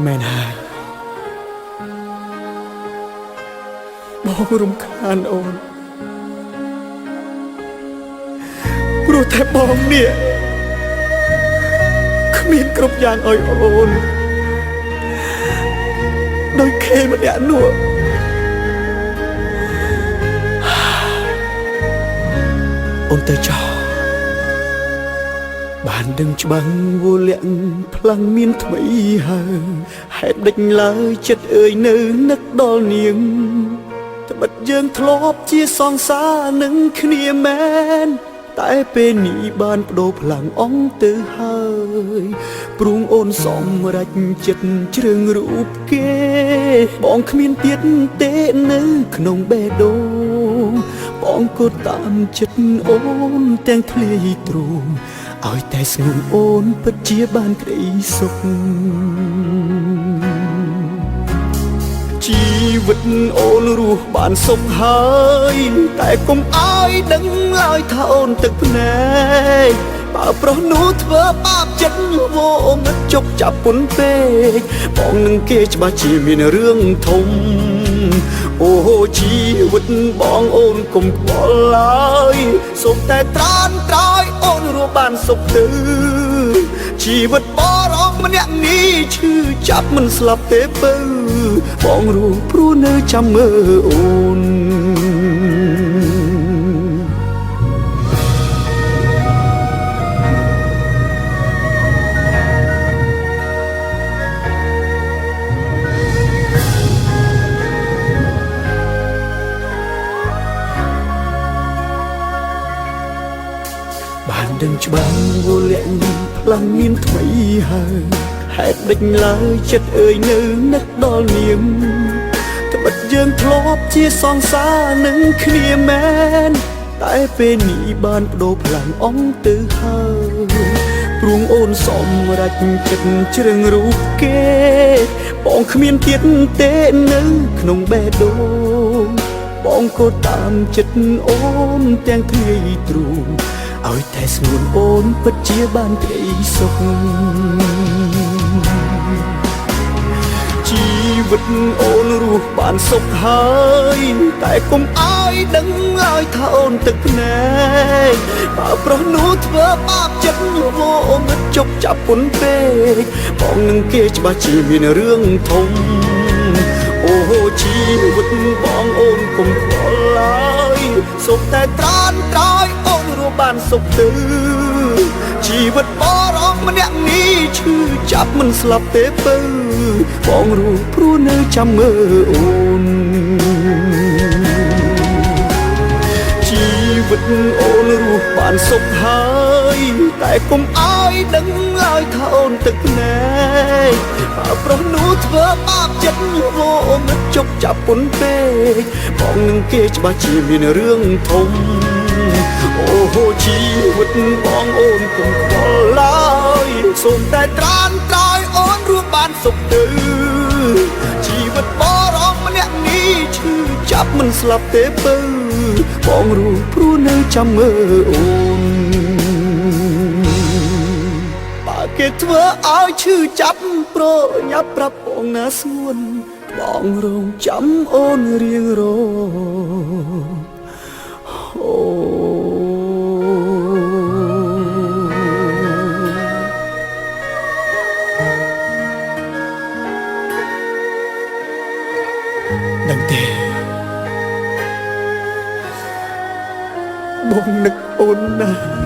មែនហើយបងរំខានអូនព្រោះតែបងនេះគ្មានគ្រប់យ៉ាងឲ្យអូនដោយខេម្នាក់នោះអូនទៅចោលបានដឹងច្បាស់វលាក់ផ្លាំងមានថ្មីហើយហេតុដេចឡើយចិត្តអើយនៅនឹកដល់នាងត្បិតយើងធ្លាប់ជាសង្សារនឹងគ្នាមែនតែពេលនេះបានបដូរផ្លាំងអងទៅហើយព្រួងអូនសម្រេចចិត្តជ្រើងរូបគេបងគ្មានទៀតទេនៅក្នុងបេះដូងបងក៏តាមចិត្តអូនទាំងធ្លាយទ្រូងឲ្យតែស្ងួនអូនពិតជាបានក្តីសុខជីវិតអូនរស់បានសុខហើយតែកុំឲ្យដឹងឡើយថាអូនទឹកភ្នែកបើប្រុសនោះធ្វើបាបចិត្តវោងឹតជប់ចាប់ពុនពេកបងនឹងគេច្បាស់ជាមានរឿងធំអូជីវិតបងអូនកុំខ្វល់ឡើយសូមតែត្រានត្រោយអូនរស់បានសុខទៅជីវិតបរោម្នាក់នេះឈឺចាប់មិនស្លាប់ទេពៅបងរស់ព្រោះនៅចាំមើលអូនបានដឹងច្បាស់វលាក់ផ្លាំងមានថ្មីហើយហេតុដេចឡើយចិត្តអើយនៅនឹកដល់នាងត្បិតយើងធ្លាប់ជាសង្សារនឹងគ្នាមែនតែពេលនេះបានបដូរផ្លាំងអងទៅហើយព្រួងអូនសម្រេចចិត្តជ្រើងរូបគេបងគ្មានទៀតទេនៅក្នុងបេះដូងបងក៏តាមចិត្តអូនទាំងធ្លាយទ្រូងឲ្យតែស្ងួនអូនពិតជាបានក្តីសុខជីវិតអូនរស់បានសុខហើយតែកុំឲ្យដឹងឲ្យថាអូនទឹកភ្នែកបើប្រុសនោះធ្វើបាបចិត្តវោងឹតជប់ចាប់ពុនពេកបងនឹងគេច្បាស់ជាមានរឿងធំអូជីវិតបងអូនកុំខ្វល់ឡើយសូមតែត្រានត្រោយអូនរស់បានសុខទៅជីវិតបរោម្នាក់នេះឈឺចាប់មិនស្លាប់ទេពៅបងរស់ព្រោះនៅចាំមើលអូនជីវិតអូនរស់បានសុខហើយតែកុំឲ្យដឹងឡើយថាអូនទឹកភ្នែកបើប្រុសនោះធ្វើបាបចិត្តវោងឹតជប់ចាប់ពុនពេកបងនឹងគេច្បាស់ជាមានរឿងធំអូជីវិតបងអូនកុំខ្វល់ឡើយសូមតែត្រានត្រោយអូនរស់បានសុខទៅជីវិតបរោម្នាក់នេះឈឺចាប់មិនស្លាប់ទេពៅបងរស់ព្រោះនៅចាំមើលអូនបើគេធ្វើឲ្យឈឺចាប់ប្រញាប់ប្រាប់បងណាស្ងួនបងរងចាំអូនរៀងរអូដឹងទេបងនឹកអូនណាស់